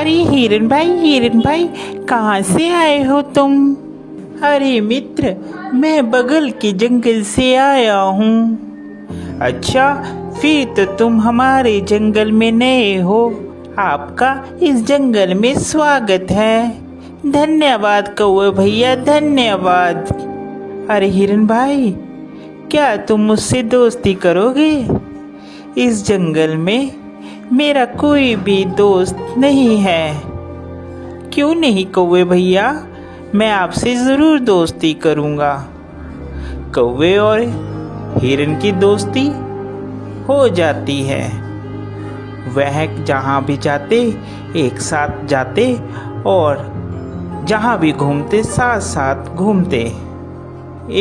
अरे हिरन भाई कहाँ से आए हो तुम? अरे मित्र, मैं बगल के जंगल से आया हूँ। अच्छा, फिर तो तुम हमारे जंगल में नए हो। आपका इस जंगल में स्वागत है। धन्यवाद कौवे भैया, धन्यवाद। अरे हिरन भाई, क्या तुम मुझसे दोस्ती करोगे? इस जंगल में मेरा कोई भी दोस्त नहीं है। क्यों नहीं कौवे भैया, मैं आपसे ज़रूर दोस्ती करूँगा। कौवे और हिरन की दोस्ती हो जाती है। वह जहाँ भी जाते एक साथ जाते और जहाँ भी घूमते साथ साथ घूमते।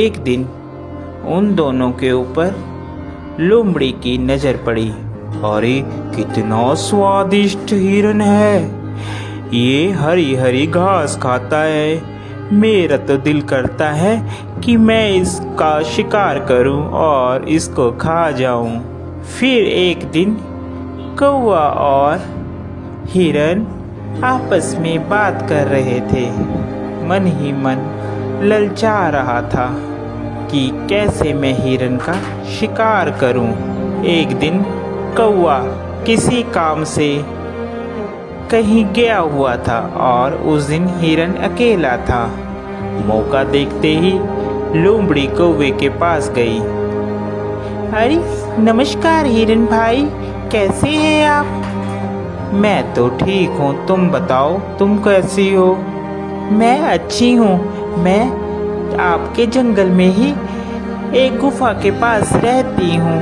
एक दिन उन दोनों के ऊपर लोमड़ी की नज़र पड़ी। अरे कितना स्वादिष्ट हिरन है, ये हरी हरी घास खाता है। मेरा तो दिल करता है कि मैं इसका शिकार करूं और इसको खा जाऊं। फिर एक दिन कौवा और हिरन आपस में बात कर रहे थे। मन ही मन ललचा रहा था कि कैसे मैं हिरन का शिकार करूं। एक दिन कौवा किसी काम से कहीं गया हुआ था और उस दिन हिरन अकेला था। मौका देखते ही लोमड़ी कौवे के पास गई। अरे नमस्कार हिरन भाई, कैसे हैं आप? मैं तो ठीक हूँ, तुम बताओ तुम कैसी हो? मैं अच्छी हूँ। मैं आपके जंगल में ही एक गुफा के पास रहती हूँ।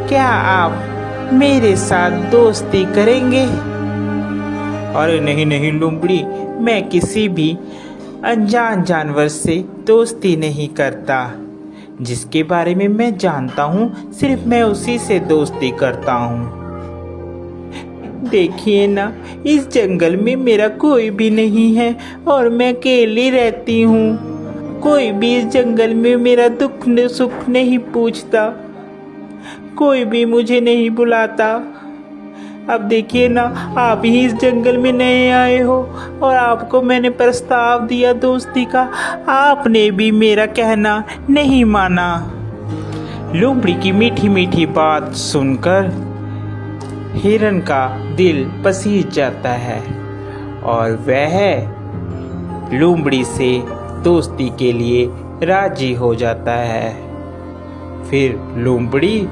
क्या आप मेरे साथ दोस्ती करेंगे? अरे नहीं नहीं लोमड़ी, मैं किसी भी अनजान जानवर से दोस्ती नहीं करता। जिसके बारे में मैं जानता हूँ सिर्फ मैं उसी से दोस्ती करता हूँ। देखिए ना, इस जंगल में मेरा कोई भी नहीं है और मैं अकेली रहती हूँ। कोई भी इस जंगल में मेरा दुख सुख नहीं पूछता, कोई भी मुझे नहीं बुलाता। अब देखिए ना, आप ही इस जंगल में नए आए हो और आपको मैंने प्रस्ताव दिया दोस्ती का, आपने भी मेरा कहना नहीं माना। लोमड़ी की मीठी मीठी बात सुनकर हिरन का दिल पसीज जाता है और वह लोमड़ी से दोस्ती के लिए राजी हो जाता है। फिर लोमड़ी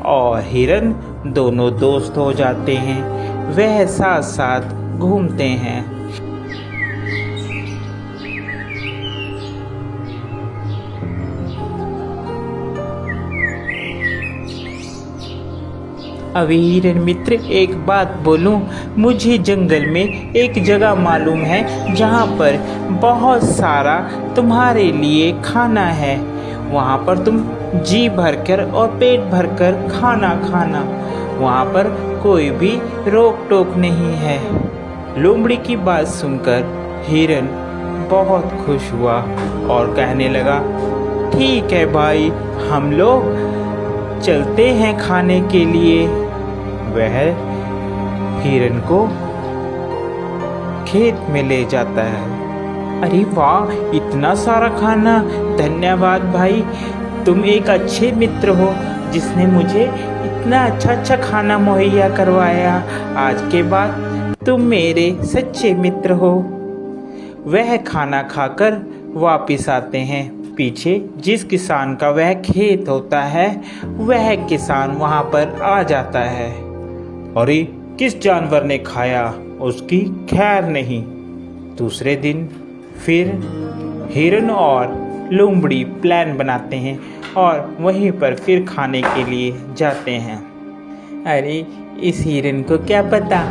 और हिरन दोनों दोस्त हो जाते हैं। वह साथ साथ घूमते हैं। अभी हिरन मित्र, एक बात बोलूं, मुझे जंगल में एक जगह मालूम है जहां पर बहुत सारा तुम्हारे लिए खाना है। वहां पर तुम जी भरकर और पेट भरकर खाना खाना। वहां पर कोई भी रोक टोक नहीं है। लोमड़ी की बात सुनकर हिरन बहुत खुश हुआ और कहने लगा, ठीक है भाई, हम लोग चलते हैं खाने के लिए। वह हिरन को खेत में ले जाता है। अरे वाह, इतना सारा खाना! धन्यवाद भाई, तुम एक अच्छे मित्र हो जिसने मुझे इतना अच्छा खाना मुहैया करवाया। आज के बाद तुम मेरे सच्चे मित्र हो। वह खाना खाकर वापिस आते हैं। पीछे जिस किसान का वह खेत होता है, वह किसान वहां पर आ जाता है। अरे किस जानवर ने खाया, उसकी खैर नहीं। दूसरे दिन फिर हिरन और लोमड़ी प्लान बनाते हैं और वहीं पर फिर खाने के लिए जाते हैं। अरे इस हिरन को क्या पता,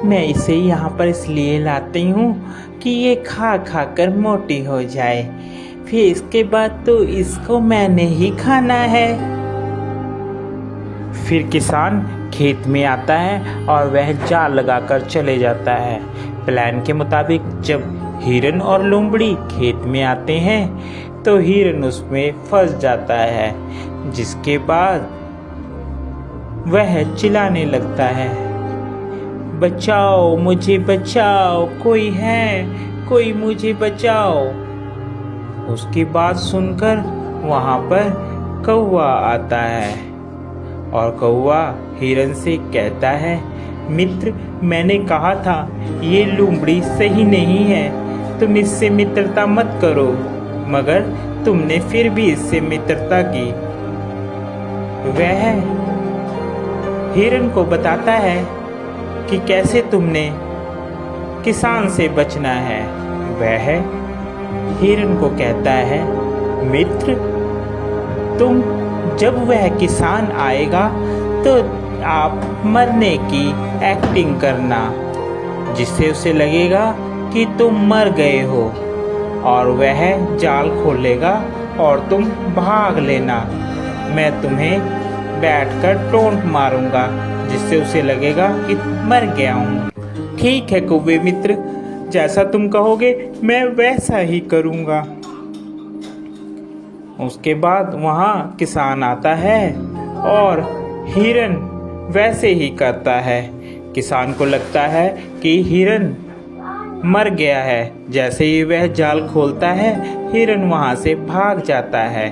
मैं इसे यहाँ पर इसलिए लाती हूँ कि ये खा खा कर मोटी हो जाए, फिर इसके बाद तो इसको मैंने ही खाना है। फिर किसान खेत में आता है और वह जाल लगाकर चले जाता है। प्लान के मुताबिक जब हिरन और लोमड़ी खेत में आते हैं तो हिरन उसमें फंस जाता है, जिसके बाद वह चिल्लाने लगता है, बचाओ, मुझे बचाओ, कोई है, कोई मुझे बचाओ। उसकी बात सुनकर वहाँ पर कौवा आता है और कौवा हिरन से कहता है, मित्र, मैंने कहा था ये लोमड़ी सही नहीं है, तुम इससे मित्रता मत करो, मगर तुमने फिर भी इससे मित्रता की। वह हिरन को बताता है कि कैसे तुमने किसान से बचना है। वह हिरन को कहता है, मित्र, तुम जब वह किसान आएगा तो आप मरने की एक्टिंग करना, जिससे उसे लगेगा कि तुम मर गए हो, और वह जाल खोलेगा और तुम भाग लेना। मैं तुम्हें बैठकर टोंट मारूंगा, जिससे उसे लगेगा कि मर गया हूँ। ठीक है कौवे मित्र, जैसा तुम कहोगे मैं वैसा ही करूँगा। उसके बाद वहाँ किसान आता है और हिरन वैसे ही करता है। किसान को लगता है कि हिरन मर गया है। जैसे ही वह जाल खोलता है, हिरन वहाँ से भाग जाता है।